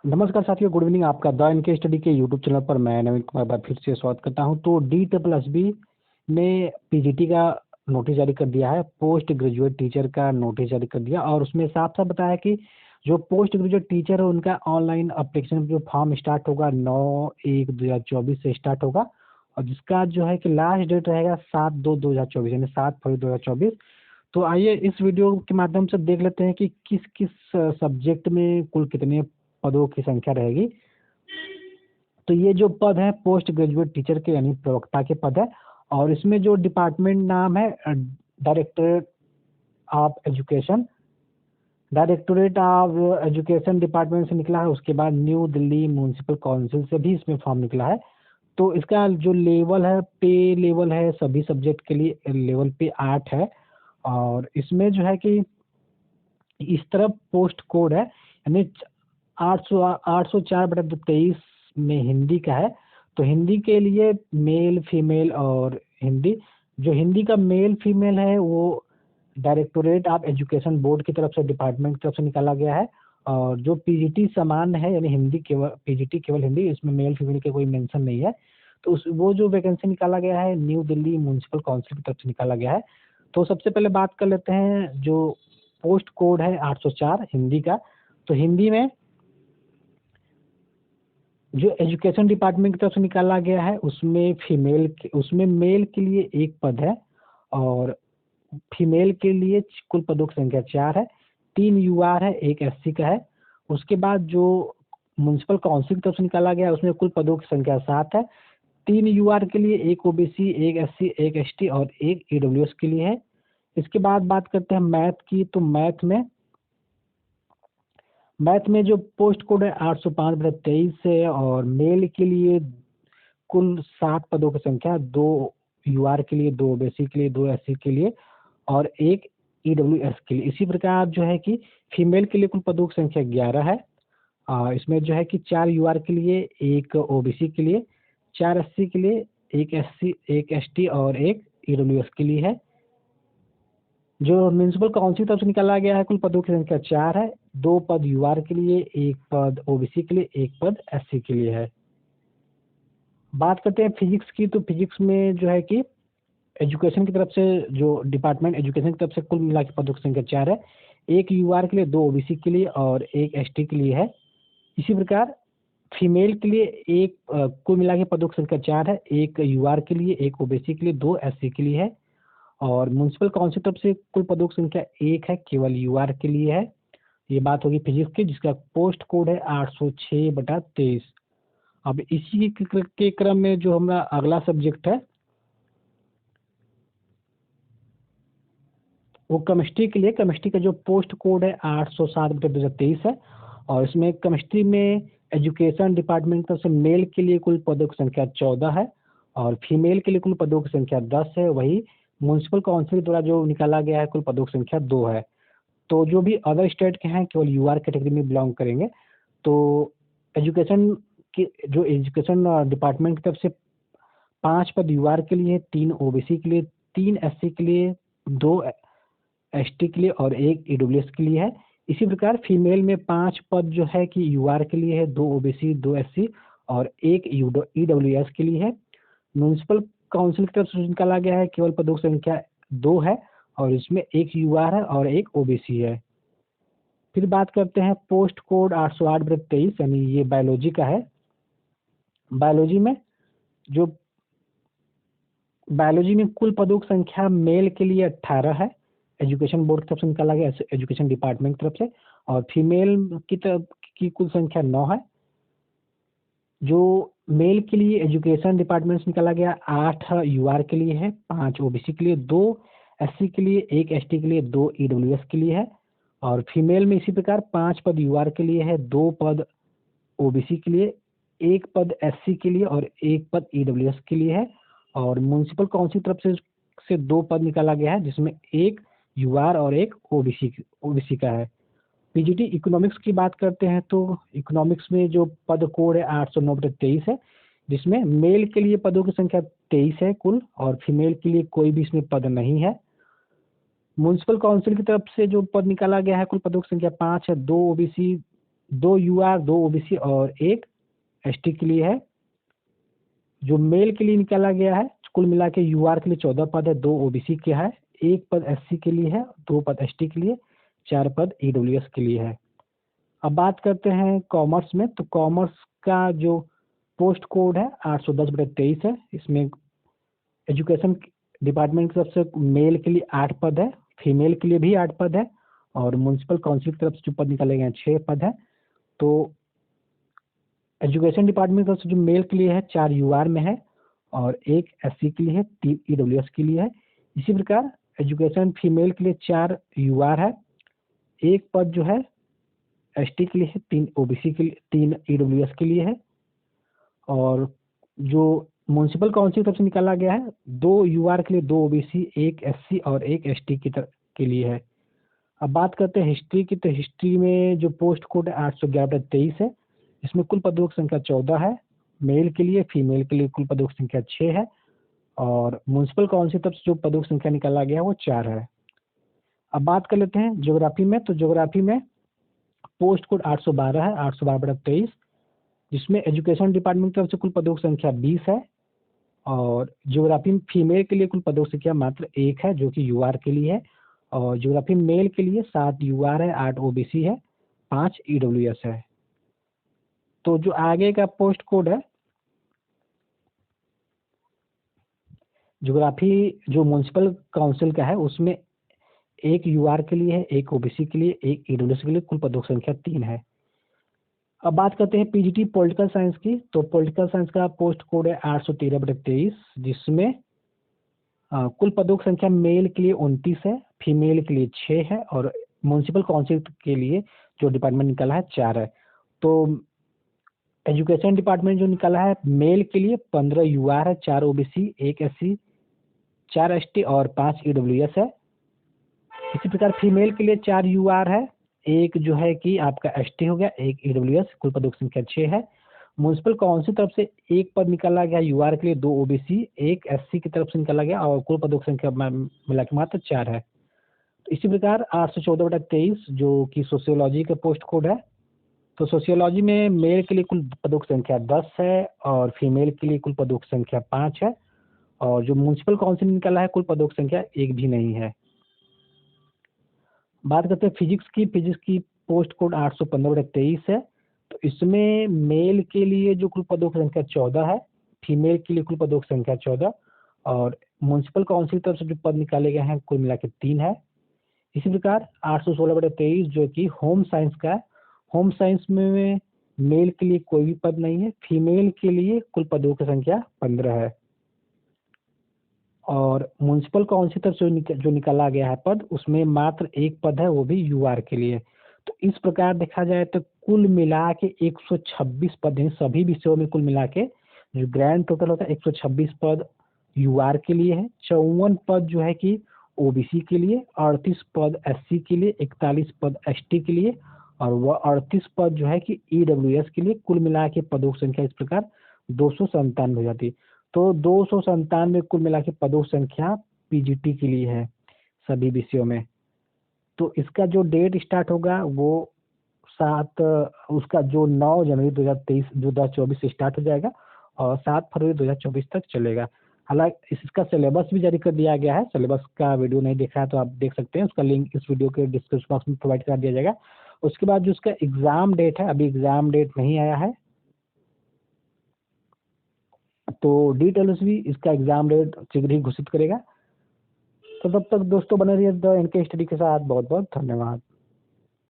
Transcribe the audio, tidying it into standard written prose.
नमस्कार साथियों, good evening. आपका द इनके स्टडी के यूट्यूब चैनल पर मैं नवीन कुमार बार फिर से स्वागत करता हूं। तो DSSB ने पीजीटी का नोटिस जारी कर दिया है, पोस्ट ग्रेजुएट टीचर का नोटिस जारी कर दिया, और उसमें साफ साफ बताया कि जो पोस्ट ग्रेजुएट टीचर है उनका ऑनलाइन अप्लीकेशन जो फॉर्म स्टार्ट होगा 9/1/2024 से स्टार्ट होगा, और जिसका जो है कि लास्ट डेट रहेगा 7/2/2024 यानी 7 फरवरी 2024। तो आइए इस वीडियो के माध्यम से देख लेते हैं कि किस किस सब्जेक्ट में कुल कितने पदों की संख्या रहेगी। तो ये जो पद है पोस्ट ग्रेजुएट टीचर के यानी प्रवक्ता के पद है, और इसमें जो डिपार्टमेंट नाम है directorate of education, directorate of education department से निकला है। उसके बाद न्यू दिल्ली म्यूनिसिपल काउंसिल से भी इसमें फॉर्म निकला है। तो इसका जो लेवल है, पे लेवल है सभी सब्जेक्ट के लिए लेवल पे 8 है, और इसमें जो है कि इस तरफ पोस्ट कोड है यानी 804/23 में हिंदी का है। तो हिंदी के लिए मेल फीमेल और हिंदी, जो हिंदी का मेल फीमेल है वो डायरेक्टोरेट ऑफ एजुकेशन बोर्ड की तरफ से, डिपार्टमेंट की तरफ से निकाला गया है। और जो पीजीटी समान है यानी हिंदी केवल पीजीटी केवल हिंदी, इसमें मेल फीमेल के कोई मेंशन नहीं है। तो उस वो जो वैकेंसी निकाला गया है न्यू दिल्ली म्यूनिसिपल काउंसिल की तरफ से निकाला गया है। तो सबसे पहले बात कर लेते हैं जो पोस्ट कोड है 804 हिंदी का। तो हिंदी में जो एजुकेशन डिपार्टमेंट की तरफ से निकाला गया है उसमें मेल के लिए एक पद है, और फीमेल के लिए कुल पदों की संख्या 4 है। 3 यूआर है, एक एससी का है। उसके बाद जो म्युनिसिपल काउंसिल की तरफ से निकाला गया है उसमें कुल पदों की संख्या 7 है। 3 यूआर के लिए, एक ओबीसी, एक एससी, एक एसटी और एक ईडब्ल्यूएस के लिए है। इसके बाद बात करते हैं मैथ की। तो मैथ में जो पोस्ट कोड है 805/23 है, और मेल के लिए कुल 7 पदों की संख्या, 2 यूआर के लिए, 2 ओबीसी के लिए, 2 एससी के लिए और एक ईडब्ल्यूएस के लिए। इसी प्रकार जो है कि फीमेल के लिए कुल पदों की संख्या 11 है। इसमें जो है कि 4 यूआर के लिए, एक ओबीसी के लिए, 4 एससी के लिए, एक एससी, एक एसटी और एक ईडब्ल्यूएस के लिए है। जो म्युनिसिपल काउंसिल तरफ से निकाला गया है कुल पदों की संख्या 4 है। 2 पद यूआर के लिए, एक पद ओबीसी के लिए, एक पद एससी के लिए है। बात करते हैं फिजिक्स की। तो फिजिक्स में जो है कि एजुकेशन की तरफ से, जो डिपार्टमेंट एजुकेशन की तरफ से कुल मिला के पदों की संख्या 4 है। एक यूआर के लिए, 2 ओबीसी के लिए और एक एसटी के लिए है। इसी प्रकार फीमेल के लिए एक कुल मिला के पदों की संख्या 4 है। एक यूआर के लिए, एक ओबीसी के लिए, 2 एससी के लिए है। और म्युनिसिपल काउंसिल तरफ से कुल पदों की संख्या 1 है, केवल यूआर के लिए है। ये बात होगी फिजिक्स की, जिसका पोस्ट कोड है 806/23। अब इसी के क्रम में जो हमारा अगला सब्जेक्ट है वो केमिस्ट्री के लिए। केमिस्ट्री का जो पोस्ट कोड है 807/2023 है, और इसमें केमिस्ट्री में एजुकेशन डिपार्टमेंट की तरफ से मेल के लिए कुल पदों की संख्या 14 है, और फीमेल के लिए कुल पदों की संख्या 10 है। वही म्युनिसिपल काउंसिल द्वारा जो निकाला गया है कुल पदों की संख्या 2 है। तो जो भी अदर स्टेट के हैं केवल यूआर कैटेगरी में बिलोंग करेंगे। तो एजुकेशन की जो एजुकेशन डिपार्टमेंट की तरफ से 5 पद यूआर के लिए, 3 ओबीसी के लिए, 3 एससी के लिए, 2 एसटी के लिए और एक ईडब्ल्यूएस के लिए है। इसी प्रकार फीमेल में 5 पद जो है कि यूआर के लिए है, 2 ओबीसी, 2 एससी और एक ईडब्ल्यूएस के लिए है। म्युनिसिपल काउंसिल की तरफ से निकाला गया है केवल पदों की संख्या 2 है, और इसमें एक यूआर है और एक ओबीसी है। फिर बात करते हैं पोस्ट कोड 808/23 यानी ये बायोलॉजी का है। बायोलॉजी में जो बायोलॉजी में कुल पदों की संख्या मेल के लिए 18 है, एजुकेशन बोर्ड की तरफ से निकाला गया, एजुकेशन डिपार्टमेंट की तरफ से। और फीमेल की तरफ की कुल संख्या 9 है। जो मेल के लिए एजुकेशन डिपार्टमेंट से निकाला गया 8 यूआर के लिए है, 5 ओबीसी के लिए, 2 एससी के लिए, एक एसटी के लिए, 2 ईडब्ल्यूएस के लिए है। और फीमेल में इसी प्रकार 5 पद यूआर के लिए है, 2 पद ओबीसी के लिए, एक पद एससी के लिए और एक पद ईडब्ल्यूएस के लिए है। और म्युनिसिपल काउंसिल तरफ से 2 पद निकाला गया है, जिसमें एक यूआर और एक ओबीसी का है। पीजीटी इकोनॉमिक्स की बात करते हैं तो इकोनॉमिक्स में जो पद कोड है 809/23 है, जिसमें मेल के लिए पदों की संख्या 23 है कुल, और फीमेल के लिए कोई भी इसमें पद नहीं है। म्युनिसिपल काउंसिल की तरफ से जो पद निकाला गया है कुल पदों की संख्या 5 है, 2 ओबीसी, 2 यूआर, 2 ओबीसी और 1 एसटी के लिए है। जो मेल के लिए निकाला गया है, कुल मिला के यूआर के लिए 14 पद है, 2 ओबीसी के है, 1 पद एससी के लिए है, 2 पद एसटी के लिए, 4 पद ईडब्ल्यूएस के लिए है। अब बात करते हैं कॉमर्स में, तो कॉमर्स का जो पोस्ट कोड है 810/23 है। इसमें एजुकेशन डिपार्टमेंट की तरफ से मेल के लिए 8 पद है, फीमेल के लिए भी 8 पद है, और म्यूनसिपल काउंसिल की तरफ से जो पद निकाले गए हैं 6 पद है। तो एजुकेशन डिपार्टमेंट की तरफ से जो मेल के लिए है 4 यूआर में है, और 1 एससी के लिए है, 3 ईडब्ल्यूएस के लिए है। इसी प्रकार एजुकेशन फीमेल के लिए 4 यूआर है, 1 पद जो है एसटी के लिए है, 3 ओबीसी के लिए, 3 ईडब्ल्यूएस के लिए है। और जो म्यूनसिपल काउंसिल की तरफ से निकाला गया है 2 यूआर के लिए, 2 ओबीसी, 1 एससी और 1 एसटी के लिए है। अब बात करते हैं हिस्ट्री की, तो हिस्ट्री में जो पोस्ट कोड 811/23 है। इसमें कुल पदों की संख्या 14 है, मेल के लिए, फीमेल के लिए कुल पदों की संख्या 6 है, और म्यूनसिपल काउंसिल की तरफ से जो पदों की संख्या निकाला गया है वो 4 है। अब बात कर लेते हैं ज्योग्राफी में, तो ज्योग्राफी में पोस्ट कोड 812 है, 812/23, जिसमें एजुकेशन डिपार्टमेंट की तरफ से कुल पदों की संख्या 20 है, और ज्योग्राफी फीमेल के लिए कुल पदों की संख्या मात्र 1 है जो कि यूआर के लिए है, और ज्योग्राफी मेल के लिए 7 यूआर है, 8 ओबीसी है, 5 ईडब्ल्यूएस है। तो जो आगे का पोस्ट कोड है ज्योग्राफी जो म्यूनसिपल काउंसिल का है उसमें 1 यूआर के लिए है, 1 ओबीसी के लिए, 1 ईडब्ल्यूएस के लिए, कुल पदों की संख्या 3 है। अब बात करते हैं पीजीटी पॉलिटिकल साइंस की, तो पॉलिटिकल साइंस का पोस्ट कोड है 813/23, जिसमें कुल पदों की संख्या मेल के लिए 29 है, फीमेल के लिए 6 है, और म्यूनसिपल काउंसिल के लिए जो डिपार्टमेंट निकाला है 4 है। तो एजुकेशन डिपार्टमेंट जो निकाला है मेल के लिए 15 यूआर है, 4 ओबीसी, 1 एससी, 4 एसटी और 5 ईडब्ल्यूएस है। इसी प्रकार फीमेल के लिए 4 यूआर है, 1 जो है कि आपका एसटी हो गया, 1 ईडब्ल्यूएस, कुल पदों की संख्या 6 है। म्यूनसिपल काउंसिल तरफ से 1 पद निकाला गया यूआर के लिए, 2 ओबीसी, 1 एससी की तरफ से निकाला गया, और कुल पदों की संख्या मिला के मात्र 4 है। तो इसी प्रकार 814/23 जो कि सोशियोलॉजी का पोस्ट कोड है, तो सोशियोलॉजी में मेल के लिए कुल पदों की संख्या 10 है, और फीमेल के लिए कुल पदों की संख्या 5 है, और जो म्यूनसिपल काउंसिल निकाला है कुल पदों की संख्या 1 भी नहीं है। बात करते हैं फिजिक्स की पोस्ट कोड 815/23 है। तो इसमें मेल के लिए जो कुल पदों की संख्या 14 है, फीमेल के लिए कुल पदों की संख्या 14, और म्यूनसिपल काउंसिल की तरफ से जो पद निकाले गए हैं कुल मिला के 3 है। इसी प्रकार 816/23 जो कि होम साइंस का है, होम साइंस में मेल के लिए कोई भी पद नहीं है, फीमेल के लिए कुल पदों की संख्या 15 है, और म्यूनसिपल काउंसिल तरफ से जो निकाला गया है पद उसमें मात्र 1 पद है, वो भी यूआर के लिए। तो इस प्रकार देखा जाए तो कुल मिला के 126 पद हैं सभी विषयों में, कुल मिला के जो ग्रैंड टोटल होता है 126 पद यूआर के लिए है, 54 पद जो है कि ओबीसी के लिए, 38 पद एससी के लिए, 41 पद एसटी के लिए, और वह 38 पद जो है कि ईडब्ल्यूएस के लिए। कुल मिला के पदों की संख्या इस प्रकार 297 हो जाती है। तो 297 कुल मिला के पदों की संख्या पीजीटी के लिए है सभी विषयों में। तो इसका जो डेट स्टार्ट होगा वो 7 उसका जो 9 जनवरी 2023 2024 से स्टार्ट हो जाएगा, और 7 फरवरी 2024 तक चलेगा। हालांकि इसका सिलेबस भी जारी कर दिया गया है, सिलेबस का वीडियो नहीं देखा है तो आप देख सकते हैं, उसका लिंक इस वीडियो के डिस्क्रिप्शन बॉक्स में प्रोवाइड कर दिया जाएगा। उसके बाद जो उसका एग्जाम डेट है, अभी एग्जाम डेट नहीं आया है, तो डिटेल्स भी इसका एग्जाम डेट शीघ्र ही घोषित करेगा। तो तब तक दोस्तों बने रहिए द एनके स्टडी के साथ। बहुत बहुत धन्यवाद।